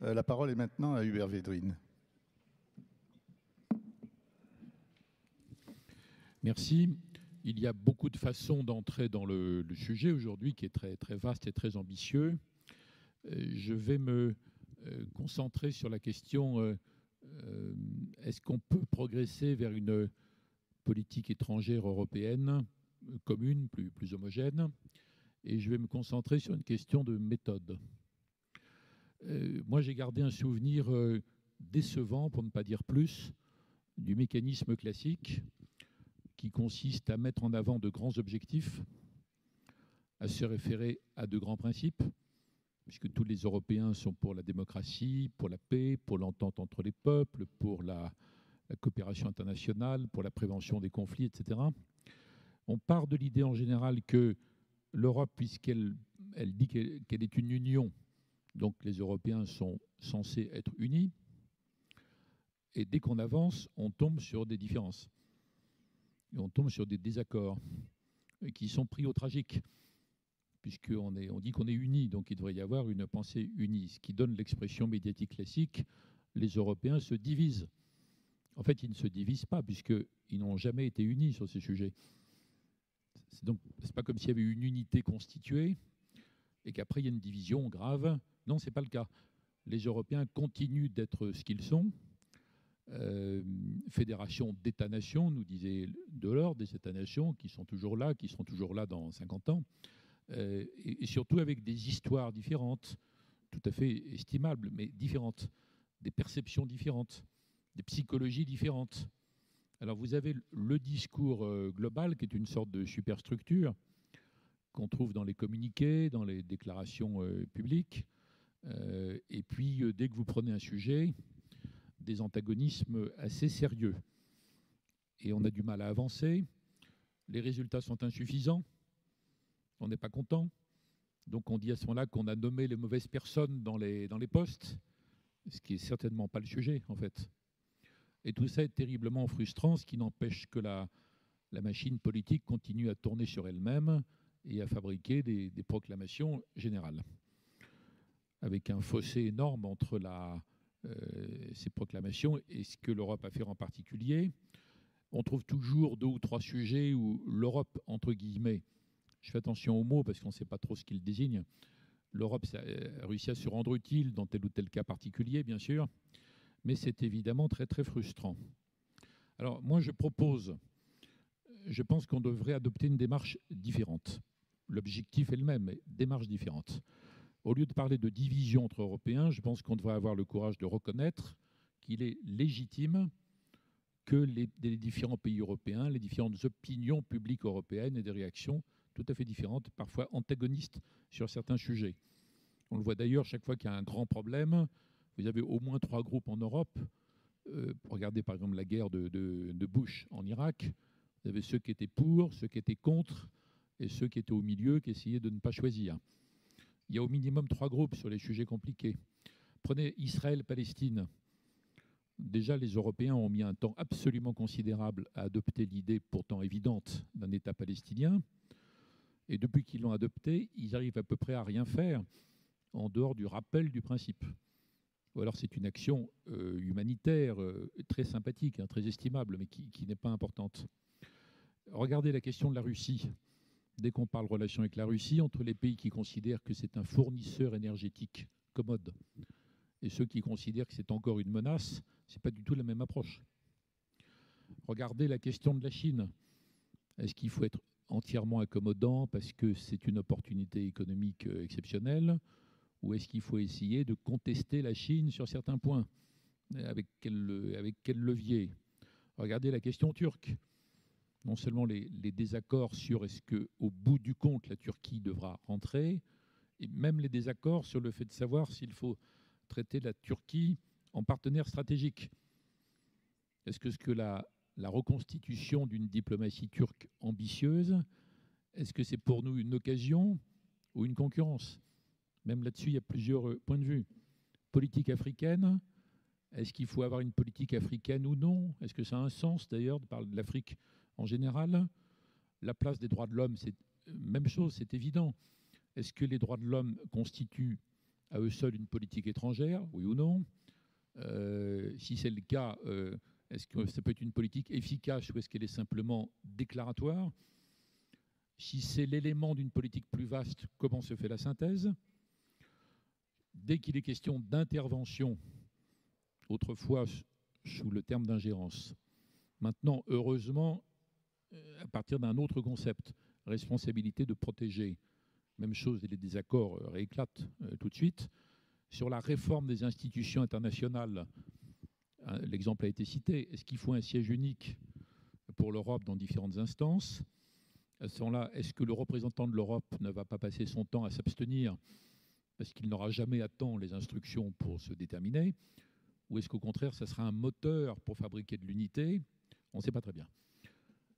La parole est maintenant à Hubert Védrine. Merci. Il y a beaucoup de façons d'entrer dans le sujet aujourd'hui qui est très, très vaste et très ambitieux. Je vais me concentrer sur la question est-ce qu'on peut progresser vers une politique étrangère européenne commune, plus homogène, et je vais me concentrer sur une question de méthode. Moi, j'ai gardé un souvenir décevant, pour ne pas dire plus, du mécanisme classique qui consiste à mettre en avant de grands objectifs, à se référer à de grands principes, puisque tous les Européens sont pour la démocratie, pour la paix, pour l'entente entre les peuples, pour la coopération internationale, pour la prévention des conflits, etc. On part de l'idée en général que l'Europe, puisqu'elle dit qu'elle est une union, donc les Européens sont censés être unis, et dès qu'on avance, on tombe sur des différences. Et on tombe sur des désaccords qui sont pris au tragique, puisqu'on dit qu'on est unis, donc il devrait y avoir une pensée unie, ce qui donne l'expression médiatique classique, les Européens se divisent. En fait, ils ne se divisent pas, puisqu'ils n'ont jamais été unis sur ces sujets. Donc, c'est pas comme s'il y avait une unité constituée et qu'après il y a une division grave. Non, c'est pas le cas. Les Européens continuent d'être ce qu'ils sont. Fédération d'États-nations, nous disait Delors, des États-nations qui sont toujours là, qui seront toujours là dans 50 ans, et surtout avec des histoires différentes, tout à fait estimables, mais différentes, des perceptions différentes, des psychologies différentes. Alors vous avez le discours global, qui est une sorte de superstructure qu'on trouve dans les communiqués, dans les déclarations publiques, et puis dès que vous prenez un sujet, des antagonismes assez sérieux. Et on a du mal à avancer, les résultats sont insuffisants, on n'est pas content, donc on dit à ce moment-là qu'on a nommé les mauvaises personnes dans les postes, ce qui n'est certainement pas le sujet, en fait. Et tout ça est terriblement frustrant, ce qui n'empêche que la machine politique continue à tourner sur elle-même et à fabriquer des proclamations générales, avec un fossé énorme entre ces proclamations et ce que l'Europe a fait en particulier. On trouve toujours 2 ou 3 sujets où l'Europe, entre guillemets, je fais attention aux mots parce qu'on ne sait pas trop ce qu'ils désignent, l'Europe a réussi à se rendre utile dans tel ou tel cas particulier, bien sûr, mais c'est évidemment très très frustrant. Alors moi je pense qu'on devrait adopter une démarche différente. L'objectif est le même, mais démarche différente. Au lieu de parler de division entre Européens, je pense qu'on devrait avoir le courage de reconnaître qu'il est légitime que les différents pays européens, les différentes opinions publiques européennes aient des réactions tout à fait différentes, parfois antagonistes sur certains sujets. On le voit d'ailleurs, chaque fois qu'il y a un grand problème, vous avez au moins 3 groupes en Europe. Regardez par exemple la guerre de Bush en Irak. Vous avez ceux qui étaient pour, ceux qui étaient contre, et ceux qui étaient au milieu, qui essayaient de ne pas choisir. Il y a au minimum 3 groupes sur les sujets compliqués. Prenez Israël-Palestine. Déjà, les Européens ont mis un temps absolument considérable à adopter l'idée pourtant évidente d'un État palestinien. Et depuis qu'ils l'ont adopté, ils arrivent à peu près à rien faire en dehors du rappel du principe. Ou alors c'est une action humanitaire très sympathique, très estimable, mais qui n'est pas importante. Regardez la question de la Russie. Dès qu'on parle relation avec la Russie, entre les pays qui considèrent que c'est un fournisseur énergétique commode et ceux qui considèrent que c'est encore une menace, ce n'est pas du tout la même approche. Regardez la question de la Chine. Est-ce qu'il faut être entièrement accommodant parce que c'est une opportunité économique exceptionnelle, ou est-ce qu'il faut essayer de contester la Chine sur certains points? Avec quel levier? Regardez la question turque. Non seulement les désaccords sur est-ce qu'au bout du compte, la Turquie devra rentrer, et même les désaccords sur le fait de savoir s'il faut traiter la Turquie en partenaire stratégique. Est-ce que la reconstitution d'une diplomatie turque ambitieuse, est-ce que c'est pour nous une occasion ou une concurrence? Même là-dessus, il y a plusieurs points de vue. Politique africaine, est-ce qu'il faut avoir une politique africaine ou non? Est-ce que ça a un sens d'ailleurs de parler de l'Afrique en général? La place des droits de l'homme, c'est même chose, c'est évident. Est-ce que les droits de l'homme constituent à eux seuls une politique étrangère, oui ou non? Si c'est le cas, est-ce que ça peut être une politique efficace ou est-ce qu'elle est simplement déclaratoire? Si c'est l'élément d'une politique plus vaste, comment se fait la synthèse? Dès qu'il est question d'intervention, autrefois sous le terme d'ingérence, maintenant, heureusement, à partir d'un autre concept, responsabilité de protéger. Même chose, les désaccords rééclatent tout de suite. Sur la réforme des institutions internationales, l'exemple a été cité, est-ce qu'il faut un siège unique pour l'Europe dans différentes instances? À ce moment-là, est-ce que le représentant de l'Europe ne va pas passer son temps à s'abstenir parce qu'il n'aura jamais à temps les instructions pour se déterminer? Ou est-ce qu'au contraire, ça sera un moteur pour fabriquer de l'unité? On ne sait pas très bien.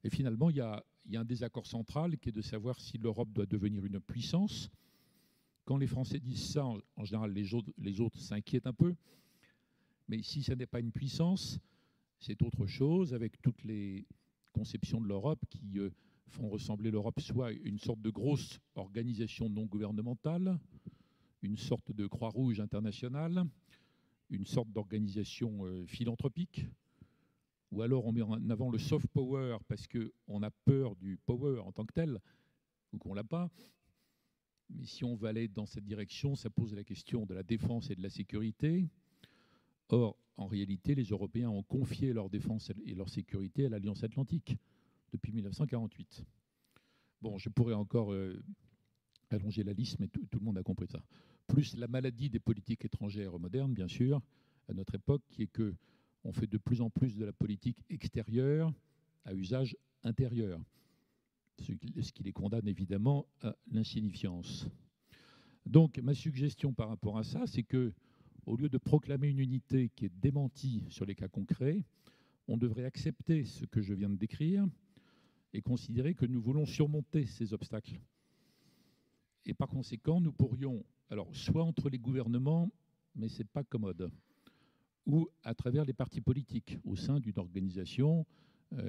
Et finalement, il y a un désaccord central qui est de savoir si l'Europe doit devenir une puissance. Quand les Français disent ça, en général, les autres s'inquiètent un peu. Mais si ça n'est pas une puissance, c'est autre chose, avec toutes les conceptions de l'Europe qui font ressembler l'Europe soit une sorte de grosse organisation non gouvernementale, une sorte de Croix-Rouge internationale, une sorte d'organisation philanthropique, ou alors on met en avant le soft power parce qu'on a peur du power en tant que tel, ou qu'on ne l'a pas. Mais si on va aller dans cette direction, ça pose la question de la défense et de la sécurité. Or, en réalité, les Européens ont confié leur défense et leur sécurité à l'Alliance Atlantique depuis 1948. Bon, je pourrais encore allonger la liste, mais tout le monde a compris ça. Plus la maladie des politiques étrangères modernes, bien sûr, à notre époque, qui est qu'on fait de plus en plus de la politique extérieure à usage intérieur, ce qui les condamne évidemment à l'insignifiance. Donc, ma suggestion par rapport à ça, c'est que, au lieu de proclamer une unité qui est démentie sur les cas concrets, on devrait accepter ce que je viens de décrire et considérer que nous voulons surmonter ces obstacles. Et par conséquent, nous pourrions, alors soit entre les gouvernements, mais ce n'est pas commode, ou à travers les partis politiques, au sein d'une organisation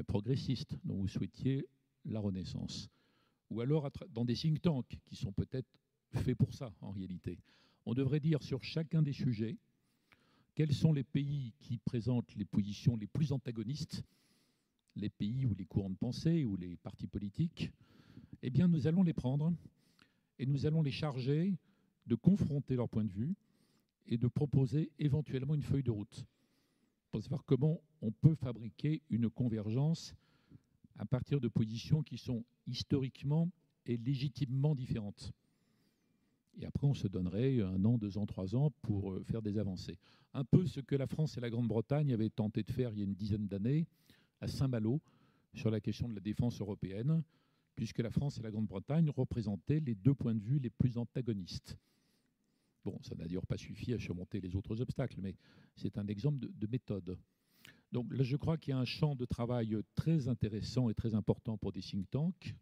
progressiste dont vous souhaitiez la renaissance, ou alors dans des think tanks qui sont peut-être faits pour ça en réalité. On devrait dire sur chacun des sujets quels sont les pays qui présentent les positions les plus antagonistes, les pays ou les courants de pensée ou les partis politiques. Eh bien, nous allons les prendre et nous allons les charger de confronter leur point de vue et de proposer éventuellement une feuille de route pour savoir comment on peut fabriquer une convergence à partir de positions qui sont historiquement et légitimement différentes. Et après, on se donnerait 1 an, 2 ans, 3 ans pour faire des avancées. Un peu ce que la France et la Grande-Bretagne avaient tenté de faire il y a une dizaine d'années à Saint-Malo sur la question de la défense européenne, puisque la France et la Grande-Bretagne représentaient les 2 points de vue les plus antagonistes. Bon, ça n'a d'ailleurs pas suffi à surmonter les autres obstacles, mais c'est un exemple de méthode. Donc là, je crois qu'il y a un champ de travail très intéressant et très important pour des think tanks.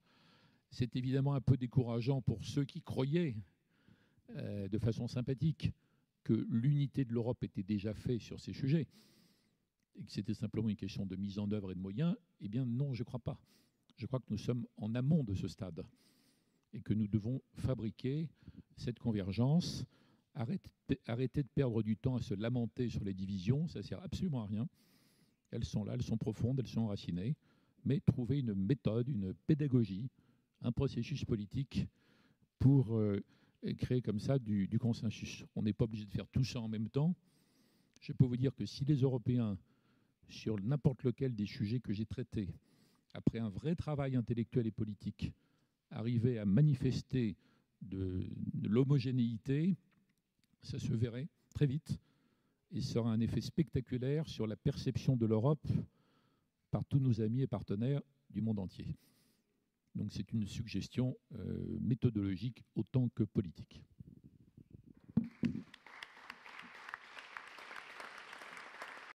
C'est évidemment un peu décourageant pour ceux qui croyaient de façon sympathique que l'unité de l'Europe était déjà faite sur ces sujets et que c'était simplement une question de mise en œuvre et de moyens. Eh bien non, je ne crois pas. Je crois que nous sommes en amont de ce stade et que nous devons fabriquer cette convergence, arrêter de perdre du temps à se lamenter sur les divisions, ça ne sert absolument à rien. Elles sont là, elles sont profondes, elles sont enracinées, mais trouver une méthode, une pédagogie, un processus politique pour créer comme ça du consensus. On n'est pas obligé de faire tout ça en même temps. Je peux vous dire que si les Européens, sur n'importe lequel des sujets que j'ai traités, après un vrai travail intellectuel et politique, arrivaient à manifester de l'homogénéité, ça se verrait très vite et ça aura un effet spectaculaire sur la perception de l'Europe par tous nos amis et partenaires du monde entier. Donc c'est une suggestion méthodologique autant que politique.